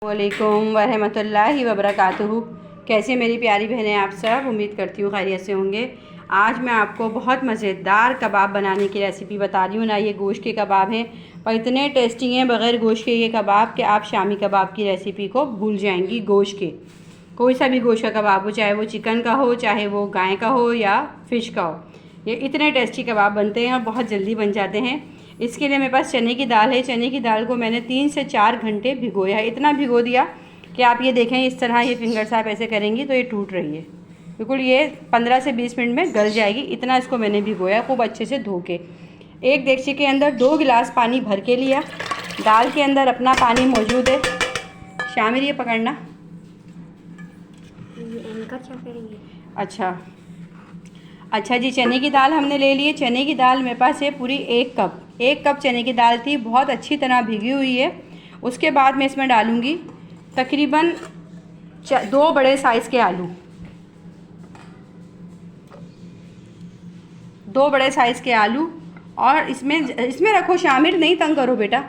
वालेकुम वरहमतुल्लाहि वबरकातुहू। कैसे मेरी प्यारी बहनें आप सब, उम्मीद करती हूँ खैरियत से होंगे। आज मैं आपको बहुत मज़ेदार कबाब बनाने की रेसिपी बता रही हूँ ना। ये गोश्त के कबाब हैं और इतने टेस्टी हैं बग़ैर गोश्त के ये कबाब कि आप शामी कबाब की रेसिपी को भूल जाएंगी। गोश्त के कोई सा भी गोश्त का कबाब हो, चाहे वो चिकन का हो, चाहे वो गाय का हो या फ़िश का हो, ये इतने टेस्टी कबाब बनते हैं और बहुत जल्दी बन जाते हैं। इसके लिए मेरे पास चने की दाल है। चने की दाल को मैंने 3 से 4 घंटे भिगोया है। इतना भिगो दिया कि आप ये देखें इस तरह ये फिंगर से आप ऐसे करेंगी तो ये टूट रही है बिल्कुल। ये 15 से 20 मिनट में गल जाएगी। इतना इसको मैंने भिगोया खूब अच्छे से धो के। एक देगची के अंदर 2 गिलास पानी भर के लिया। दाल के अंदर अपना पानी मौजूद है। शामिर ये पकड़ना। इनका क्या करेंगे? अच्छा जी, चने की दाल हमने ले ली है। चने की दाल मेरे पास है पूरी 1 कप चने की दाल थी, बहुत अच्छी तरह भिगी हुई है। उसके बाद मैं इसमें डालूँगी तकरीबन 2 बड़े साइज़ के आलू। 2 बड़े साइज़ के आलू। और इसमें रखो शामिर, नहीं तंग करो बेटा।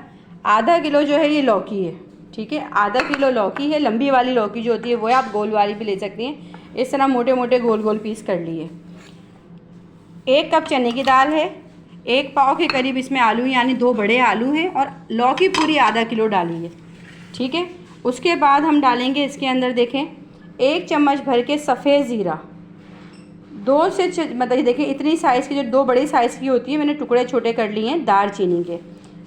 आधा किलो जो है ये लौकी है, ठीक है। आधा किलो लौकी है। लंबी वाली लौकी जो होती है वो है, आप गोल वाली भी ले सकती हैं। इस तरह मोटे मोटे गोल गोल पीस कर लिए। 1 कप चने की दाल है। 1 पाव के करीब इसमें आलू, यानी 2 बड़े आलू हैं। और लौकी पूरी आधा किलो डाली है, ठीक है। उसके बाद हम डालेंगे इसके अंदर, देखें, 1 चम्मच भर के सफ़ेद ज़ीरा। 2 से मतलब देखिए इतनी साइज़ की, जो 2 बड़ी साइज़ की होती है, मैंने टुकड़े छोटे कर लिए हैं दालचीनी के।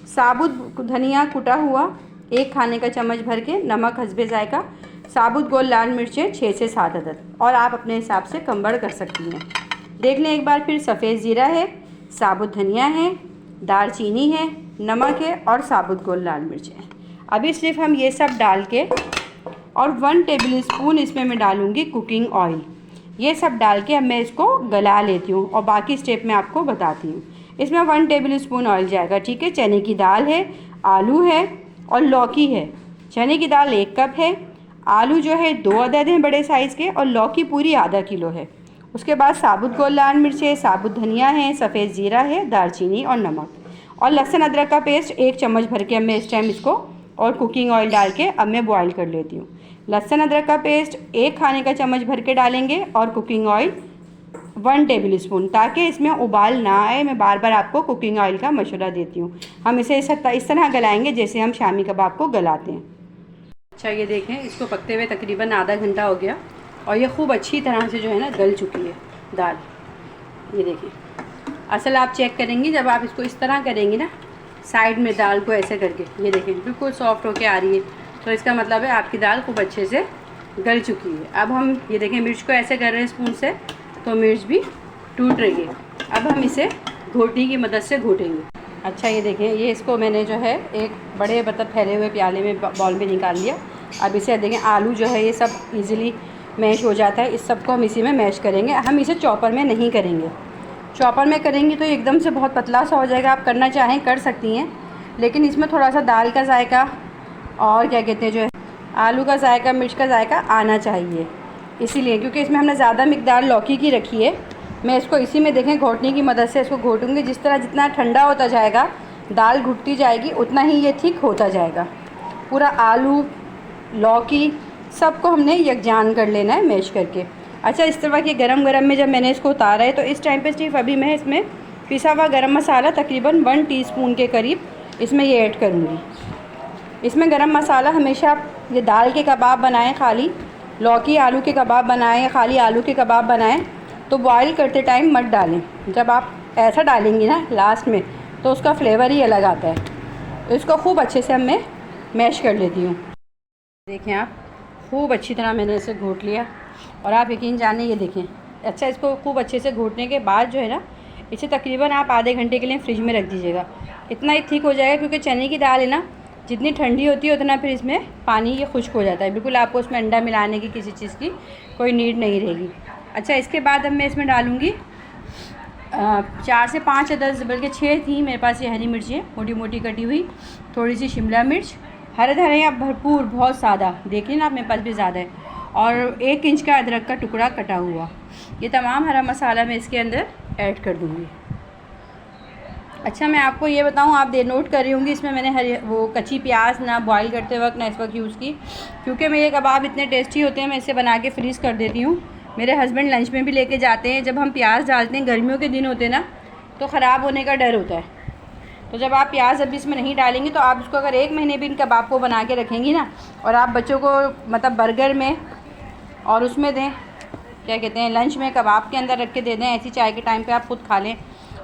साबुत धनिया कुटा हुआ 1 खाने का चम्मच भर के। नमक हस्बे जायका। साबुत गोल लाल मिर्चें 6 से 7 अदद, और आप अपने हिसाब से कम बढ़ कर सकती हैं। देख लें एक बार फिर, सफ़ेद ज़ीरा है, साबुत धनिया है, दालचीनी है, नमक है और साबुत गोल लाल मिर्च है। अभी सिर्फ हम ये सब डाल के, और 1 टेबल स्पून इसमें मैं डालूँगी कुकिंग ऑयल। ये सब डाल के अब मैं इसको गला लेती हूँ और बाकी स्टेप मैं आपको बताती हूँ। इसमें 1 टेबल स्पून ऑयल जाएगा, ठीक है। चने की दाल है, आलू है और लौकी है। चने की दाल 1 कप है, आलू जो है 2 अदद हैं बड़े साइज़ के, और लौकी पूरी आधा किलो है। उसके बाद साबुत गोल लाल मिर्च है, साबुत धनिया है, सफ़ेद ज़ीरा है, दालचीनी और नमक, और लहसुन अदरक का पेस्ट 1 चम्मच भर के अब मैं इस टाइम इसको, और कुकिंग ऑयल डाल के अब मैं बॉईल कर लेती हूँ। लहसुन अदरक का पेस्ट 1 खाने का चम्मच भर के डालेंगे, और कुकिंग ऑयल 1 टेबल स्पून, ताकि इसमें उबाल ना आए। मैं बार बार आपको कुकिंग ऑयल का मशवरा देती हूँ। हम इसे इस तरह गलाएंगे जैसे हम शामी कबाब को गलाते हैं। अच्छा, ये देखें, इसको पकते हुए तकरीबन आधा घंटा हो गया और ये खूब अच्छी तरह से जो है ना गल चुकी है दाल। ये देखें, असल आप चेक करेंगी जब आप इसको इस तरह करेंगी ना, साइड में दाल को ऐसे करके, ये देखें बिल्कुल सॉफ्ट होके आ रही है, तो इसका मतलब है आपकी दाल खूब अच्छे से गल चुकी है। अब हम ये देखें, मिर्च को ऐसे कर रहे हैं स्पून से, तो मिर्च भी टूट रही है। अब हम इसे घोटी की मदद से घोटेंगे। अच्छा, ये देखें, ये इसको मैंने जो है एक बड़े मतलब फैले हुए प्याले में, बाउल में निकाल लिया। अब इसे देखें, आलू जो है ये सब इजीली मैश हो जाता है। इस सब को हम इसी में मैश करेंगे। हम इसे चॉपर में नहीं करेंगे। चॉपर में करेंगी तो एकदम से बहुत पतला सा हो जाएगा। आप करना चाहें कर सकती हैं, लेकिन इसमें थोड़ा सा दाल का जायका और क्या कहते हैं जो है आलू का जायका, मिर्च का जायका आना चाहिए। इसीलिए, क्योंकि इसमें हमने ज़्यादा मिकदार लौकी की रखी है। मैं इसको इसी में देखें घोटने की मदद से इसको घोटूँगी। जिस तरह जितना ठंडा होता जाएगा, दाल घुटती जाएगी, उतना ही ये ठीक होता जाएगा। पूरा आलू लौकी सबको हमने यकजान कर लेना है मैश करके। अच्छा, इस तरह के गरम गरम में जब मैंने इसको उतारा है, तो इस टाइम पे सिर्फ अभी मैं इसमें पिसा हुआ गरम मसाला तकरीबन 1 टीस्पून के करीब इसमें ये ऐड करूँगी। इसमें गरम मसाला हमेशा आप ये दाल के कबाब बनाएं, खाली लौकी आलू के कबाब बनाएं या खाली आलू के कबाब बनाएं, तो बॉईल करते टाइम मत डालें। जब आप ऐसा डालेंगी ना लास्ट में, तो उसका फ्लेवर ही अलग आता है। तो इसको खूब अच्छे से अब मैं मैश कर लेती हूँ। देखें आप, खूब अच्छी तरह मैंने इसे घोट लिया, और आप यकीन जाने, ये देखें। अच्छा, इसको खूब अच्छे से घोटने के बाद जो है ना, इसे तकरीबन आप आधे घंटे के लिए फ्रिज में रख दीजिएगा। इतना ही ठीक हो जाएगा, क्योंकि चने की दाल है ना, जितनी ठंडी होती है उतना फिर इसमें पानी ये खुश्क हो जाता है। बिल्कुल आपको उसमें अंडा मिलाने की किसी चीज़ की कोई नीड नहीं रहेगी। अच्छा, इसके बाद अब मैं इसमें डालूँगी 4 से 5 अदद, बल्कि 6 थी मेरे पास ये हरी मिर्चें, मोटी मोटी कटी हुई, थोड़ी सी शिमला मिर्च, हरे धनिया भरपूर, बहुत सादा, देखिए ना आप, मेरे पास भी ज़्यादा है, और 1 इंच का अदरक का टुकड़ा कटा हुआ। ये तमाम हरा मसाला मैं इसके अंदर ऐड कर दूँगी। अच्छा, मैं आपको ये बताऊं, आप नोट कर रही होंगी इसमें मैंने वो कच्ची प्याज ना बॉईल करते वक्त ना इस वक्त यूज़ की, क्योंकि मेरे कबाब इतने टेस्टी होते हैं, मैं इसे बना के फ्रीज़ कर देती हूँ। मेरे हस्बैंड लंच में भी लेके जाते हैं। जब हम प्याज डालते हैं, गर्मियों के दिन होते हैं ना, तो ख़राब होने का डर होता है। तो जब आप प्याज अभी इसमें नहीं डालेंगी, तो आप इसको अगर 1 महीने भी इन कबाब को बना के रखेंगी ना, और आप बच्चों को मतलब बर्गर में और उसमें दें, क्या कहते हैं, लंच में कबाब के अंदर रख के दे दें, ऐसी चाय के टाइम पे आप खुद खा लें।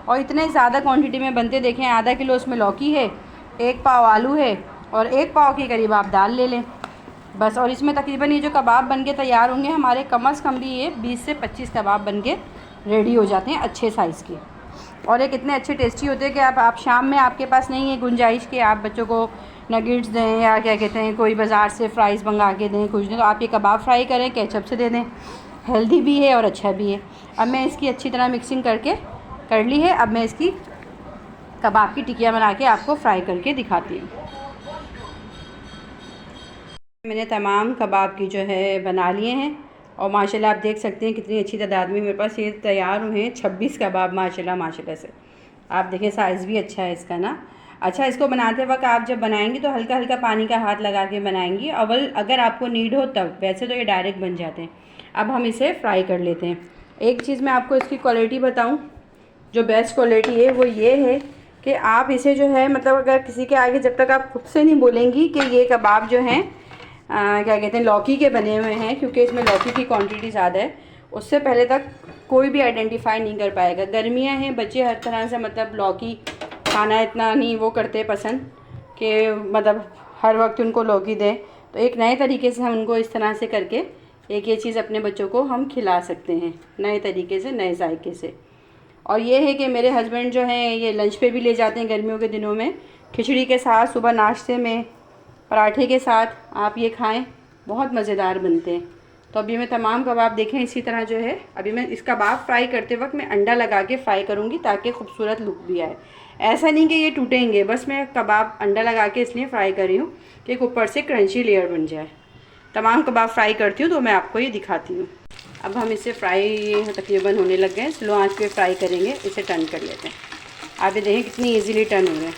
और इतने ज़्यादा क्वांटिटी में बनते, देखें आधा किलो उसमें लौकी है, 1 पाव आलू है और 1 पाव के करीब आप दाल ले लें बस। और इसमें तकरीबन ये जो कबाब बन के तैयार होंगे हमारे, कम अज़ कम भी ये 20 से 25 कबाब बन के रेडी हो जाते हैं अच्छे साइज़ के। और एक इतने अच्छे टेस्टी होते हैं कि आप शाम में आपके पास नहीं है गुंजाइश कि आप बच्चों को नगेट्स दें या क्या कहते हैं कोई बाज़ार से फ्राइज़ मंगा के दें, कुछ दें, तो आप ये कबाब फ्राई करें, केचप से दे दें, हेल्दी भी है और अच्छा भी है। अब मैं इसकी अच्छी तरह मिक्सिंग करके कर ली है। अब मैं इसकी कबाब की टिकिया बना के आपको फ्राई करके दिखाती हूँ। मैंने तमाम कबाब की जो है बना लिए हैं और माशाल्लाह आप देख सकते हैं कितनी अच्छी तादाद में मेरे पास ये तैयार हुए हैं। 26 कबाब माशाल्लाह से। आप देखें साइज़ भी अच्छा है इसका ना। अच्छा, इसको बनाते वक्त आप जब बनाएंगी तो हल्का हल्का पानी का हाथ लगा के बनाएंगी, अगर आपको नीड हो तब, वैसे तो ये डायरेक्ट बन जाते हैं। अब हम इसे फ्राई कर लेते हैं। एक चीज़ मैं आपको इसकी क्वालिटी बताऊँ, जो बेस्ट क्वालिटी है वो ये है कि आप इसे जो है मतलब अगर किसी के आगे जब तक आप खुद से नहीं बोलेंगी कि ये कबाब जो हैं क्या कहते हैं लौकी के बने हुए हैं, क्योंकि इसमें लौकी की क्वांटिटी ज़्यादा है, उससे पहले तक कोई भी आइडेंटिफाई नहीं कर पाएगा। गर्मियां हैं, बच्चे हर तरह से मतलब लौकी खाना इतना नहीं वो करते पसंद कि मतलब हर वक्त उनको लौकी दें, तो एक नए तरीके से हम उनको इस तरह से करके एक ये चीज़ अपने बच्चों को हम खिला सकते हैं नए तरीके से, नए जायके से। और ये है कि मेरे हस्बैंड जो हैं ये लंच पे भी ले जाते हैं गर्मियों के दिनों में, खिचड़ी के साथ, सुबह नाश्ते में पराठे के साथ आप ये खाएं, बहुत मज़ेदार बनते हैं। तो अभी मैं तमाम कबाब देखें इसी तरह जो है, अभी मैं इस कबाब फ्राई करते वक्त मैं अंडा लगा के फ्राई करूँगी ताकि खूबसूरत लुक भी आए। ऐसा नहीं कि ये टूटेंगे, बस मैं कबाब अंडा लगा के इसलिए फ्राई कर रही हूँ कि ऊपर से क्रंची लेयर बन जाए। तमाम कबाब फ्राई करती हूँ तो मैं आपको ये दिखाती हूँ। अब हम इसे फ्राई तकरीबन होने लग गए, स्लो आंच पे फ्राई करेंगे, इसे टर्न कर लेते हैं। आप ये देखें कितनी इजीली टर्न हो रहे हैं,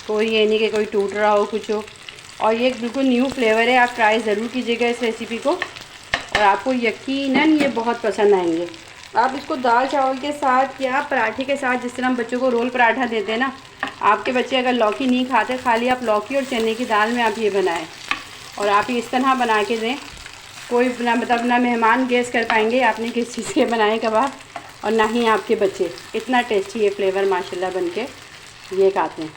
कोई ये नहीं कि कोई टूट रहा हो कुछ हो। और ये बिल्कुल न्यू फ्लेवर है, आप ट्राई ज़रूर कीजिएगा इस रेसिपी को और आपको यकीनन ये बहुत पसंद आएंगे। आप इसको दाल चावल के साथ या पराठे के साथ, जिस तरह हम बच्चों को रोल पराठा देते हैं ना, आपके बच्चे अगर लौकी नहीं खाते, खाली आप लौकी और चने की दाल में आप ये बनाएं और आप ये इस तरह बना के दें, कोई ना मतलब ना मेहमान गेस कर पाएंगे आपने किस चीज़ के बनाए कबाब, और ना ही आपके बच्चे। इतना टेस्टी ये फ्लेवर माशाल्लाह बन के ये खाते हैं।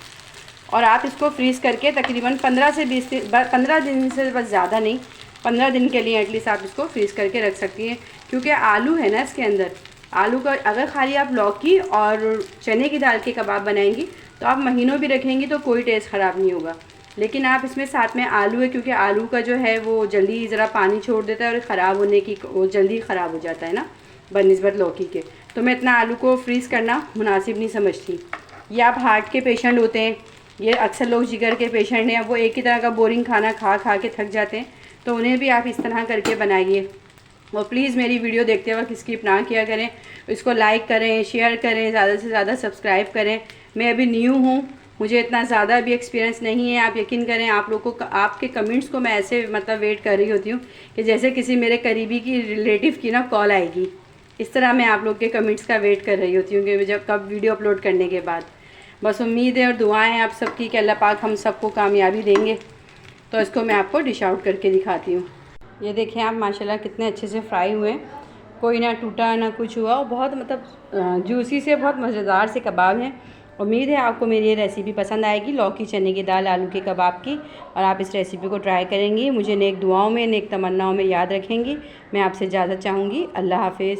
और आप इसको फ्रीज़ करके तकरीबन 15 दिन से बस ज़्यादा नहीं, 15 दिन के लिए एटलीस्ट आप इसको फ्रीज़ करके रख सकती हैं, क्योंकि आलू है ना इसके अंदर। आलू का अगर खाली आप लौकी और चने की दाल के कबाब बनाएंगी तो आप महीनों भी रखेंगी तो कोई टेस्ट ख़राब नहीं होगा। लेकिन आप इसमें साथ में आलू है, क्योंकि आलू का जो है वो जल्दी ज़रा पानी छोड़ देता है और ख़राब होने की वो जल्दी ख़राब हो जाता है ना बनिस्बत लौकी के, तो मैं इतना आलू को फ्रीज़ करना मुनासिब नहीं समझती। ये आप हार्ट के पेशेंट होते हैं, ये अक्सर लोग जिगर के पेशेंट हैं, वो एक ही तरह का बोरिंग खाना खा खा के थक जाते हैं, तो उन्हें भी आप इस तरह करके बनाइए। और प्लीज़ मेरी वीडियो देखते वक्त स्किप ना किया करें, इसको लाइक करें, शेयर करें, ज़्यादा से ज़्यादा सब्सक्राइब करें। मैं अभी न्यू हूँ, मुझे इतना ज़्यादा भी एक्सपीरियंस नहीं है। आप यकीन करें, आप लोगों को आपके कमेंट्स को मैं ऐसे मतलब वेट कर रही होती हूँ कि जैसे किसी मेरे करीबी की रिलेटिव की ना कॉल आएगी, इस तरह मैं आप लोग के कमेंट्स का वेट कर रही होती हूँ कि जब कब वीडियो अपलोड करने के बाद। बस उम्मीद है और दुआएं हैं आप सबकी कि अल्लाह पाक हम सबको कामयाबी देंगे। तो इसको मैं आपको डिश आउट करके दिखाती हूँ। ये देखें आप माशाल्लाह कितने अच्छे से फ्राई हुए, कोई ना टूटा ना कुछ हुआ, और बहुत मतलब जूसी से बहुत मज़ेदार से कबाब हैं। उम्मीद है आपको मेरी ये रेसिपी पसंद आएगी, लौकी चने की दाल आलू के कबाब की, और आप इस रेसिपी को ट्राई करेंगी। मुझे नेक दुआओं में, नेक तमन्नाओं में याद रखेंगी। मैं आपसे इजाज़त चाहूँगी। अल्लाह हाफिज़।